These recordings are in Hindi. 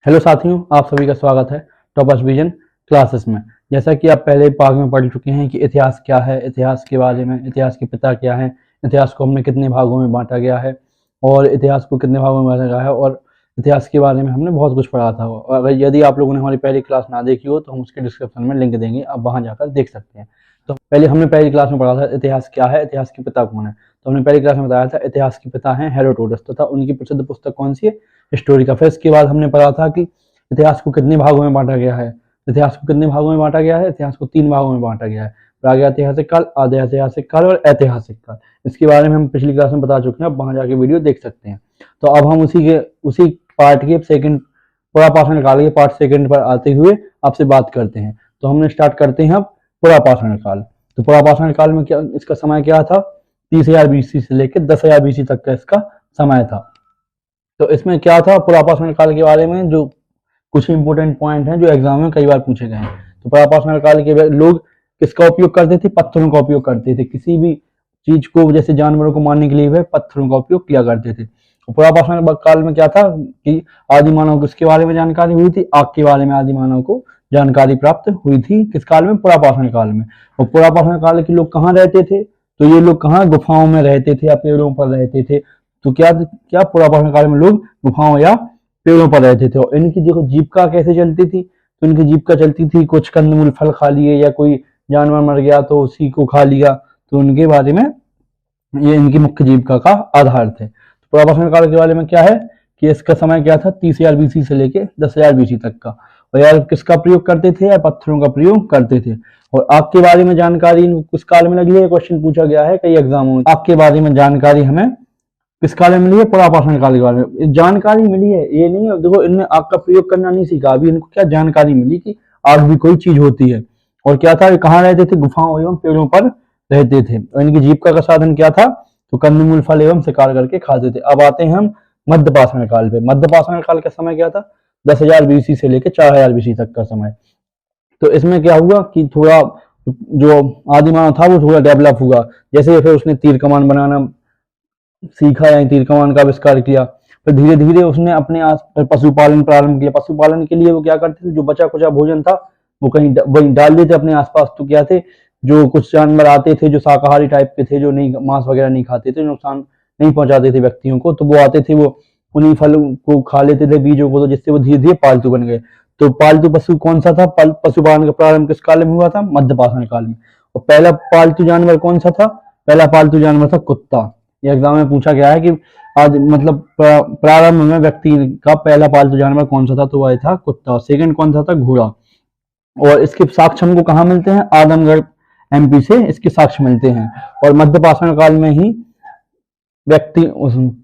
हेलो साथियों, आप सभी का स्वागत है टॉपर्स विजन क्लासेस में। जैसा कि आप पहले भाग में पढ़ चुके हैं कि इतिहास क्या है, इतिहास के बारे में, इतिहास के पिता क्या हैं, इतिहास को हमने कितने भागों में बांटा गया है और इतिहास को कितने भागों में बांटा गया है और इतिहास के बारे में हमने बहुत कुछ पढ़ा था। और अगर यदि आप लोगों ने हमारी पहली क्लास ना देखी हो तो हम उसके डिस्क्रिप्शन में लिंक देंगे, आप वहाँ जाकर देख सकते हैं। तो हमने पहली क्लास में पढ़ा था इतिहास क्या है, इतिहास के पिता कौन है। तो हमने पहली क्लास में बताया था इतिहास के पिता हैं हेरोडोटस, तथा उनकी प्रसिद्ध पुस्तक कौन सी है, हिस्टोरी का। फिर इसके बाद हमने पढ़ा था कि इतिहास को कितने भागों में बांटा गया है। इतिहास को कितने भागों में बांटा गया है? इतिहास को 3 भागों में बांटा गया है, प्रागैतिहासिक काल, आधे ऐतिहासिक काल और ऐतिहासिक काल। इसके बारे में हम पिछली क्लास में बता चुके हैं, आप वहां जाके वीडियो देख सकते हैं। तो अब हम उसी पार्ट के सेकंड पुरापाषाण काल के पार्ट सेकंड पर आते हुए आपसे बात करते हैं। तो हमने स्टार्ट करते हैं अब पुरापाषाण काल। तो पुरापाषाण काल में क्या इसका समय क्या था? 30,000 बीसी से लेकर 10,000 बीसी तक का इसका समय था। तो इसमें क्या था पुरापाषाण काल के बारे में, जो कुछ इंपोर्टेंट पॉइंट हैं जो एग्जाम में कई बार पूछे गए हैं। तो पुरापाषाण काल के लोग किसका उपयोग करते थे? पत्थरों का उपयोग करते थे। किसी भी चीज को, जैसे जानवरों को मारने के लिए वे पत्थरों का उपयोग किया करते थे। पुरापाषाण काल में क्या था कि आदि मानव को इसके बारे में जानकारी हुई थी, आग के बारे में आदि मानव को जानकारी प्राप्त हुई थी। किस काल में? पुरापाषाण काल में। और पुरापाषाण काल के लोग कहाँ रहते थे? तो ये लोग कहाँ? गुफाओं में रहते थे या पेड़ों पर रहते थे। तो क्या पुरापाषाण काल में लोग गुफाओं या पेड़ों पर रहते थे। और इनकी देखो जीविका कैसे चलती थी? तो इनकी जीविका चलती थी, कुछ कंदमूल फल खा लिए या कोई जानवर मर गया तो उसी को खा लिया। तो उनके बारे में ये इनकी मुख्य जीविका का आधार थे। तो पुरापाषाण काल के बारे में क्या है कि इसका समय क्या था? 30,000 बीसी से लेके 10,000 बीसी तक का। और यार किसका प्रयोग करते थे? या पत्थरों का प्रयोग करते थे। और आग के बारे में जानकारी किस काल में लगी है? क्वेश्चन पूछा गया है कई एग्जामों में। आग के बारे में जानकारी हमें किस काल में मिली है? पुरापाषाण काल के बारे में जानकारी मिली है। ये नहीं है, देखो इनने आग का प्रयोग करना नहीं सीखा, अभी इनको क्या जानकारी मिली कि आग भी कोई चीज होती है। और क्या था, कहाँ रहते थे? गुफाओं एवं पेड़ों पर रहते थे। और इनकी जीविका का साधन क्या था? तो कंदमूल फल एवं शिकार करके खाते थे। अब आते हैं हम मध्यपाषाण काल पे। मध्यपाषाण काल का समय क्या था? 10,000 बीसी से लेकर 4,000 बीसी तक का समय। तो इसमें क्या हुआ कि थोड़ा जो आदिमानव था वो थोड़ा डेवलप हुआ। जैसे फिर उसने तीर कमान बनाना सीखा या तीर कमान का आविष्कार किया। फिर धीरे धीरे उसने अपने आस पशुपालन प्रारंभ किया। पशुपालन के लिए वो क्या करते थे? जो बचा कुचा भोजन था वो कहीं वहीं डाल देते अपने आसपास। तो क्या थे, जो कुछ जानवर आते थे जो शाकाहारी टाइप के थे, जो नहीं मांस वगैरह नहीं खाते थे, नुकसान नहीं पहुंचाते थे व्यक्तियों को, तो वो आते थे, वो उन्हीं फल को खा लेते थे, बीजों को। तो जिससे वो धीरे धीरे पालतू बन गए। तो पालतू पशु कौन सा था? पशुपालन का प्रारंभ किस काल में हुआ था? मध्यपाषाण काल में। और पहला पालतू जानवर कौन सा था? पहला पालतू जानवर था कुत्ता। ये एग्जाम में पूछा गया है कि आज मतलब प्रारंभ में व्यक्ति का पहला पालतू जानवर कौन सा था? तो वह था कुत्ता। सेकंड कौन सा था? घोड़ा। और इसके साक्ष्य हमको कहाँ मिलते हैं? आदमगढ़ एमपी से इसके साक्ष्य मिलते हैं। और मध्यपाषाण काल में ही व्यक्ति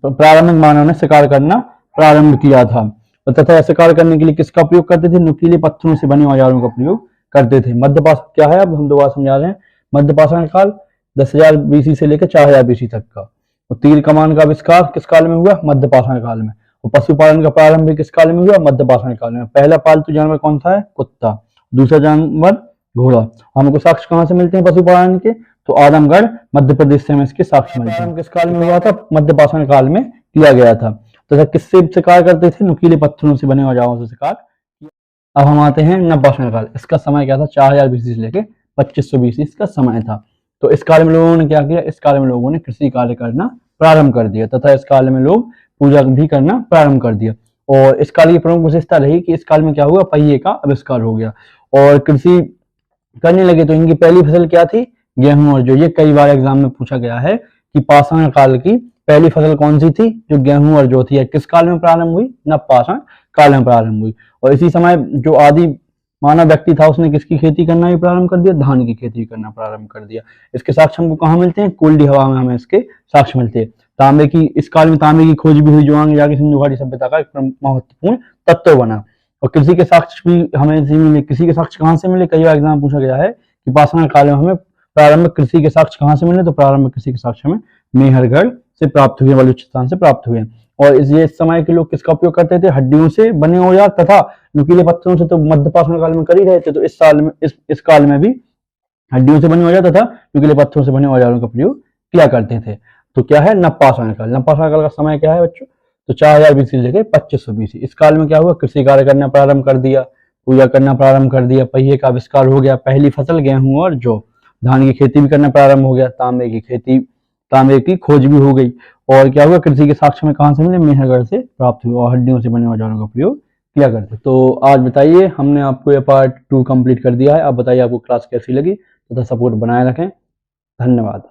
प्रारंभिक मानव ने शिकार करना प्रारंभ किया था। तथा शिकार करने के लिए किसका प्रयोग करते थे? नुकीले पत्थरों से बने औजारों का प्रयोग करते थे। मध्यपाषाण क्या है, अब हम दोबारा समझा रहे हैं। मध्यपाषाण काल 10,000 बीसी से लेकर 4,000 बीसी तक का। और तीर कमान का आविष्कार किस काल में हुआ? मध्यपाषाण काल में। और पशुपालन का प्रारंभ भी किस काल में हुआ? मध्यपाषाण काल में। पहला पालतू जानवर कौन सा है? कुत्ता। दूसरा जानवर घोड़ा। हमको साक्ष्य कहाँ से मिलते हैं पशुपालन के? तो आदमगढ़ मध्य प्रदेश से हमें इसके साक्ष्य मिलते हैं। किस काल में हुआ था? मध्यपाषाण काल में किया गया था। तो किससे शिकार करते थे? नुकीले पत्थरों से बने औजारों से शिकार। अब हम आते हैं नवपाषाण काल। इसका समय क्या था? 4,000 बीसी से लेकर 2500 बीसी इसका समय था। तो इस काल में लोगों ने क्या किया? इस काल में लोगों ने कृषि कार्य करना प्रारंभ कर दिया, तथा इस काल में लोग पूजा भी करना प्रारंभ कर दिया। और इस काल की प्रमुख विशेषता रही कि इस काल में क्या हुआ? पहिए का आविष्कार हो गया और कृषि करने लगे। तो इनकी पहली फसल क्या थी? गेहूं और जौ। ये कई बार एग्जाम में पूछा गया है कि पाषाण काल की पहली फसल कौन सी थी? जो गेहूं और जौ थी। किस काल में प्रारंभ हुई? नवपाषाण काल में प्रारंभ हुई। और इसी समय जो आदि मानव व्यक्ति था उसने किसकी खेती करना भी प्रारंभ कर दिया? धान की खेती करना प्रारंभ कर दिया। इसके साक्ष्य हमको कहाँ मिलते हैं? कोल्डी हवा में हमें इसके साक्ष्य मिलते हैं। तांबे की, इस काल में तांबे की खोज भी हुई, जो आगे जाके सिंधु घाटी सभ्यता का एक महत्वपूर्ण तत्व बना। और कृषि के साक्ष्य भी हमें मिले। कृषि के साक्ष्य कहाँ से मिले? कई बार एग्जाम पूछा गया है कि पाषाण काल में हमें प्रारंभिक कृषि के साक्ष्य कहाँ से मिले? तो प्रारंभिक कृषि के साक्ष्य हमें मेहरगढ़ से प्राप्त हुए, बलूचिस्तान से प्राप्त हुए। और इस समय के लोग किसका उपयोग करते थे? हड्डियों से बने औजार तथा नुकीले पत्थरों से तो मध्यपाषाण काल में कर ही रहे थे। तो इस काल में भी हड्डियों से बने औजार तथा नुकीले पत्थरों से बने औजारों का प्रयोग किया करते थे। तो क्या है? नवपाषाण काल। नवपाषाण काल का समय क्या है बच्चों? तो 4000 BC की जगह 2500 BC। इस काल में क्या हुआ, कृषि कार्य करना प्रारंभ कर दिया, पूजा करना प्रारंभ कर दिया, पहिए का आविष्कार हो गया, पहली फसल गेहूं और जौ, धान की खेती भी करना प्रारंभ हो गया, तांबे की खोज भी हो गई। और क्या हुआ, कृषि के साक्ष्य में कहाँ से मिले, मेहरगढ़ से प्राप्त हुए और हड्डियों से बने औजारों का प्रयोग किया करते। तो आज बताइए, हमने आपको ये पार्ट 2 कंप्लीट कर दिया है। आप बताइए आपको क्लास कैसी लगी तथा सपोर्ट बनाए रखें। धन्यवाद।